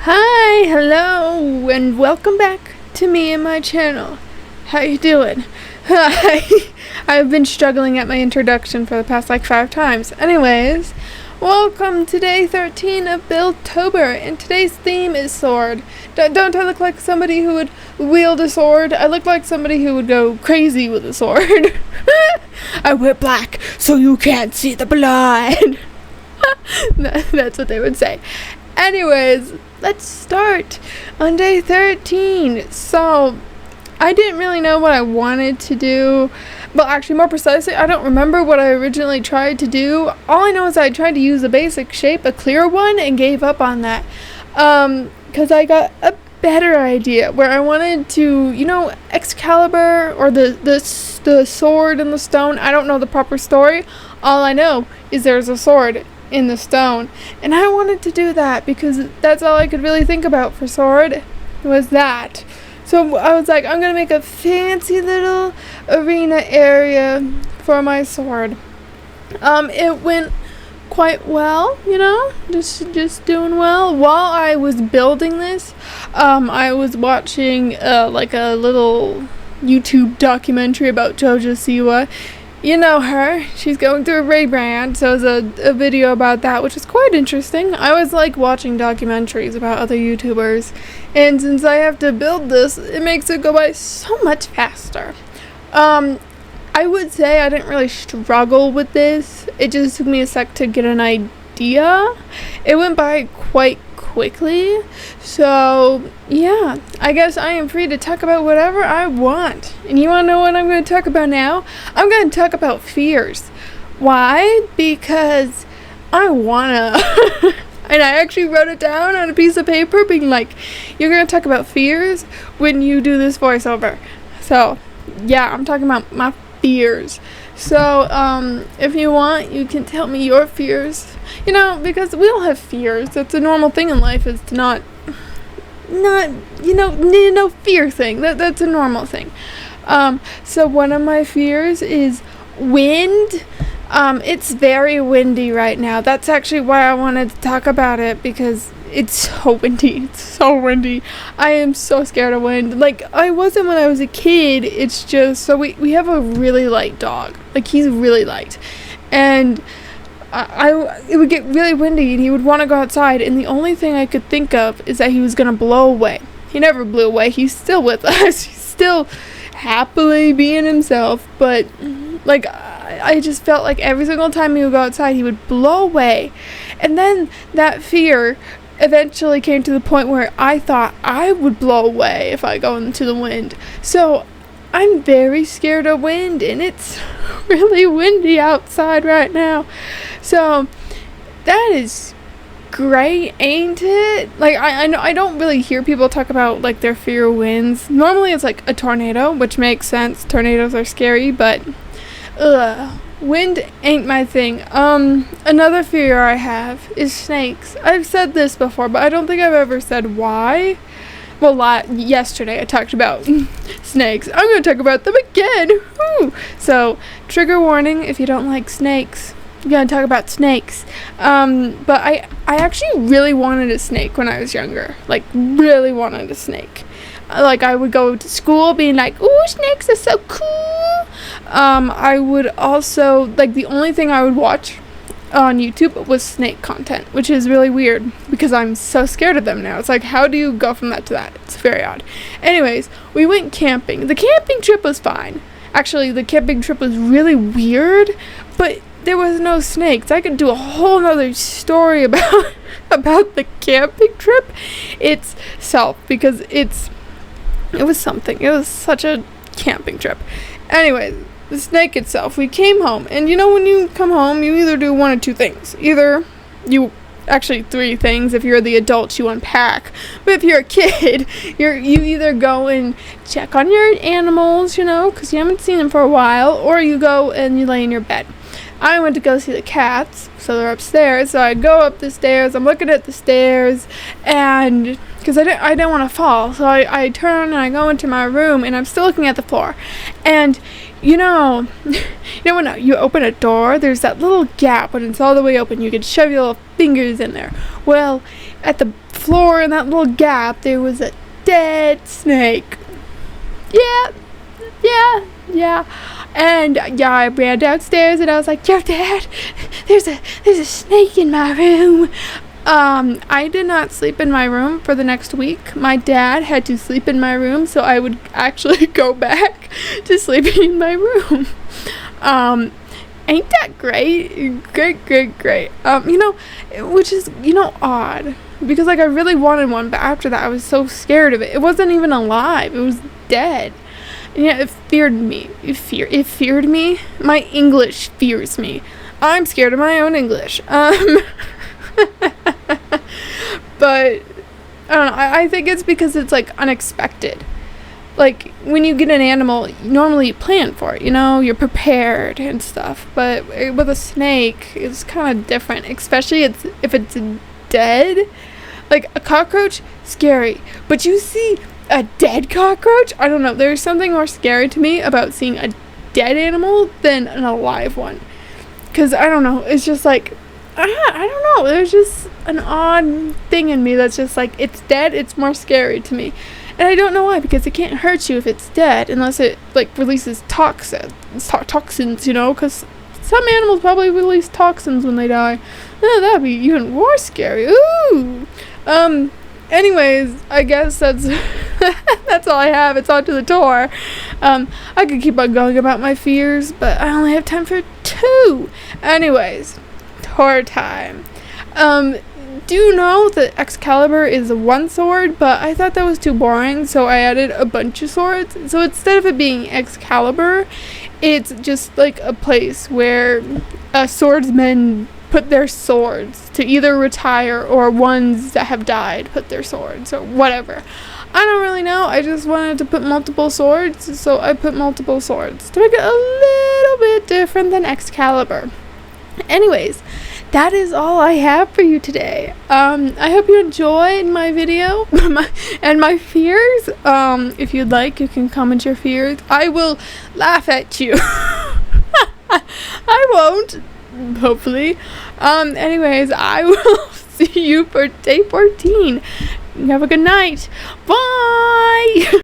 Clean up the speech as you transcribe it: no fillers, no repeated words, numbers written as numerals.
Hi, hello, and welcome back to me and my channel. How you doing? I've been struggling at my introduction for the past like 5 times. Anyways, welcome to day 13 of BuildTober, and today's theme is sword. Don't I look like somebody who would wield a sword? I look like somebody who would go crazy with a sword. I wear black so you can't see the blood. That's what they would say. Anyways, let's start on day 13. So, I didn't really know what I wanted to do. Well, actually, more precisely, I don't remember what I originally tried to do. All I know is I tried to use a basic shape, a clear one, and gave up on that. Because I got a better idea where I wanted to, Excalibur or the sword and the stone. I don't know the proper story. All I know is there's a sword in the stone, and I wanted to do that because that's all I could really think about for sword was that. So I was like, I'm gonna make a fancy little arena area for my sword. It went quite well, just doing well. While I was building this, I was watching like a little YouTube documentary about Jojo Siwa. You know her. She's going through a rebrand, so it was a video about that, which is quite interesting. I always like watching documentaries about other YouTubers, and since I have to build this, it makes it go by so much faster. I would say I didn't really struggle with this. It just took me a sec to get an idea. It went by quite quickly, so yeah, I guess I am free to talk about whatever I want. And you want to know what I'm going to talk about now? I'm going to talk about fears. Why? Because I wanna. And I actually wrote it down on a piece of paper being like, you're going to talk about fears when you do this voiceover. So yeah, I'm talking about my fears. So, if you want, you can tell me your fears. Because we all have fears. That's a normal thing in life, is to not fear thing. That's a normal thing. So one of my fears is wind. It's very windy right now. That's actually why I wanted to talk about it, because it's so windy. It's so windy. I am so scared of wind. Like, I wasn't when I was a kid. It's just, so we have a really light dog. Like, he's really light. And it would get really windy, and he would want to go outside, and the only thing I could think of is that he was going to blow away. He never blew away. He's still with us. He's still happily being himself, but, like, I just felt like every single time he would go outside, he would blow away. And then that fear eventually came to the point where I thought I would blow away if I go into the wind. So I'm very scared of wind, and it's really windy outside right now. So that is great, ain't it? Like, I know I don't really hear people talk about like their fear of winds. Normally it's like a tornado, which makes sense. Tornadoes are scary, but wind ain't my thing. Another fear I have is snakes. I've said this before, but I don't think I've ever said why. Well, yesterday I talked about snakes. I'm going to talk about them again. Woo! So, trigger warning if you don't like snakes. I'm going to talk about snakes. But I actually really wanted a snake when I was younger. Like, really wanted a snake. Like, I would go to school being like, ooh, snakes are so cool. I would also, like, the only thing I would watch on YouTube was snake content, which is really weird because I'm so scared of them now. It's like, how do you go from that to that? It's very odd. Anyways, we went camping. The camping trip was fine. Actually, the camping trip was really weird, but there was no snakes. I could do a whole nother story about the camping trip itself, because it was something. It was such a camping trip. Anyways, the snake itself, we came home, and when you come home, you either do one of two things. Either actually 3 things. If you're the adult, you unpack. But if you're a kid, you either go and check on your animals, because you haven't seen them for a while, or you go and you lay in your bed. I went to go see the cats, so they're upstairs. So I go up the stairs. I'm looking at the stairs, and because I didn't want to fall, so I turn and I go into my room, and I'm still looking at the floor. And when you open a door, there's that little gap when it's all the way open. You can shove your little fingers in there. Well, at the floor in that little gap, there was a dead snake. Yeah. And yeah, I ran downstairs and I was like, "Yo, Dad, there's a snake in my room." I did not sleep in my room for the next week. My dad had to sleep in my room, so I would actually go back to sleeping in my room. Ain't that great? Great. Which is, odd. Because, like, I really wanted one, but after that, I was so scared of it. It wasn't even alive. It was dead. And yeah, it feared me. It feared me. My English fears me. I'm scared of my own English. But I don't know. I think it's because it's like unexpected. Like when you get an animal, normally you plan for it. You're prepared and stuff. But with a snake, it's kind of different. Especially if it's dead. Like a cockroach, scary. But you see a dead cockroach? I don't know. There's something more scary to me about seeing a dead animal than an alive one. Because I don't know. It's just like, I don't know. There's just an odd thing in me that's just like, it's dead. It's more scary to me. And I don't know why, because it can't hurt you if it's dead unless it like releases toxins, because some animals probably release toxins when they die. Oh, that'd be even more scary. Ooh. Anyways, I guess that's that's all I have. It's on to the tour. I could keep on going about my fears, but I only have time for 2. Anyways, tour time. Do you know that Excalibur is 1 sword, but I thought that was too boring, so I added a bunch of swords. So instead of it being Excalibur, it's just like a place where swordsmen put their swords to either retire or ones that have died put their swords or whatever. I don't really know. I just wanted to put multiple swords, so I put multiple swords to make it a little bit different than Excalibur. Anyways, that is all I have for you today. I hope you enjoyed my video and my fears. If you'd like, you can comment your fears. I will laugh at you. I won't, hopefully. Anyways, I will see you for day 14. Have a good night. Bye!